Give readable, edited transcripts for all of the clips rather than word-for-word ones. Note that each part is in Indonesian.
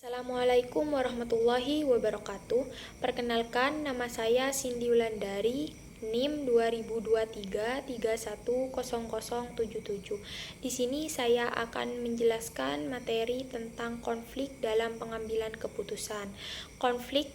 Assalamualaikum warahmatullahi wabarakatuh. Perkenalkan, nama saya Cindy Wulandari, NIM 2023310077. Di sini saya akan menjelaskan materi tentang konflik dalam pengambilan keputusan. Konflik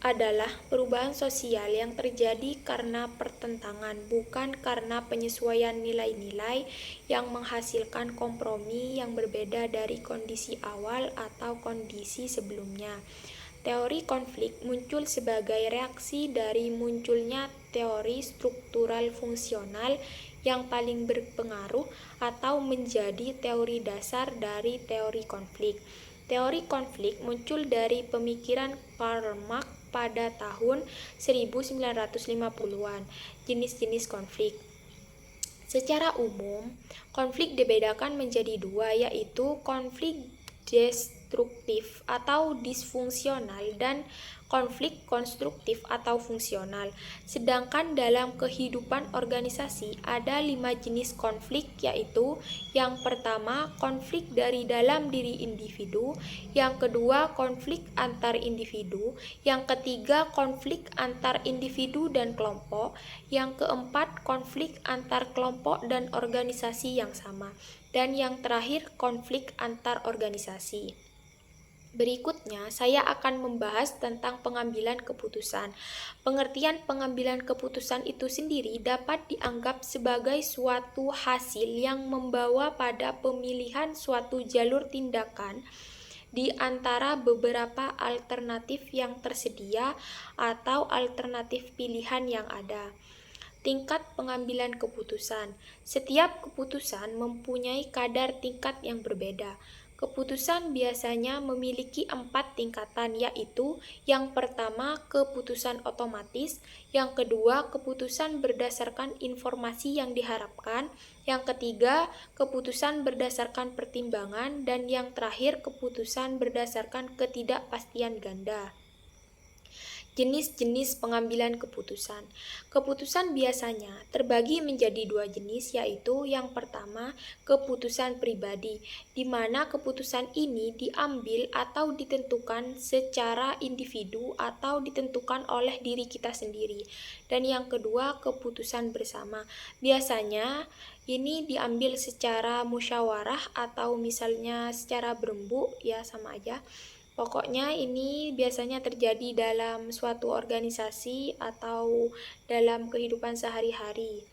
adalah perubahan sosial yang terjadi karena pertentangan, bukan karena penyesuaian nilai-nilai yang menghasilkan kompromi yang berbeda dari kondisi awal atau kondisi sebelumnya. Teori konflik muncul sebagai reaksi dari munculnya teori struktural fungsional yang paling berpengaruh atau menjadi teori dasar dari teori konflik. Teori konflik muncul dari pemikiran Karl Marx pada tahun 1950-an. Jenis-jenis konflik. Secara umum, konflik dibedakan menjadi dua, yaitu konflik destruktif atau disfungsional dan konflik konstruktif atau fungsional. Sedangkan dalam kehidupan organisasi ada 5 jenis konflik, yaitu yang pertama konflik dari dalam diri individu, yang kedua konflik antar individu, yang ketiga konflik antar individu dan kelompok, yang keempat konflik antar kelompok dan organisasi yang sama, dan yang terakhir konflik antar organisasi. Berikutnya, saya akan membahas tentang pengambilan keputusan. Pengertian pengambilan keputusan itu sendiri dapat dianggap sebagai suatu hasil yang membawa pada pemilihan suatu jalur tindakan di antara beberapa alternatif yang tersedia atau alternatif pilihan yang ada. Tingkat pengambilan keputusan. Setiap keputusan mempunyai kadar tingkat yang berbeda. Keputusan biasanya memiliki 4 tingkatan, yaitu yang pertama keputusan otomatis, yang kedua keputusan berdasarkan informasi yang diharapkan, yang ketiga keputusan berdasarkan pertimbangan, dan yang terakhir keputusan berdasarkan ketidakpastian ganda. Jenis-jenis pengambilan keputusan. Keputusan biasanya terbagi menjadi 2 jenis, yaitu yang pertama keputusan pribadi, di mana keputusan ini diambil atau ditentukan secara individu atau ditentukan oleh diri kita sendiri. Dan yang kedua keputusan bersama. Biasanya ini diambil secara musyawarah atau misalnya secara berembuk, ya sama aja. Pokoknya ini biasanya terjadi dalam suatu organisasi atau dalam kehidupan sehari-hari.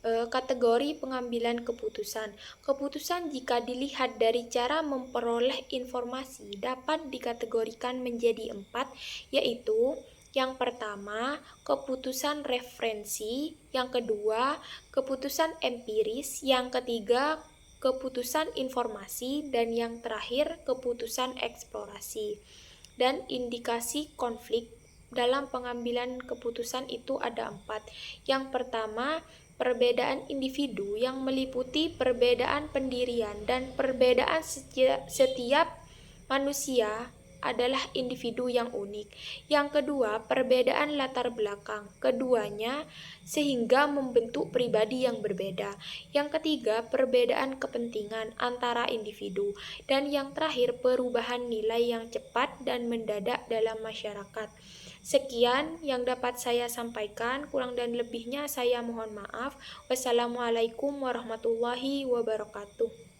Kategori pengambilan keputusan. Keputusan jika dilihat dari cara memperoleh informasi dapat dikategorikan menjadi 4, yaitu yang pertama, keputusan referensi, yang kedua, keputusan empiris, yang ketiga, keputusan informasi, dan yang terakhir keputusan eksplorasi. Dan indikasi konflik dalam pengambilan keputusan itu ada 4. Yang pertama, perbedaan individu yang meliputi perbedaan pendirian dan perbedaan setiap manusia adalah individu yang unik. Yang kedua, perbedaan latar belakang keduanya sehingga membentuk pribadi yang berbeda. Yang ketiga, perbedaan kepentingan antara individu. Dan yang terakhir, perubahan nilai yang cepat dan mendadak dalam masyarakat. Sekian yang dapat saya sampaikan, kurang dan lebihnya saya mohon maaf. Wassalamualaikum warahmatullahi wabarakatuh.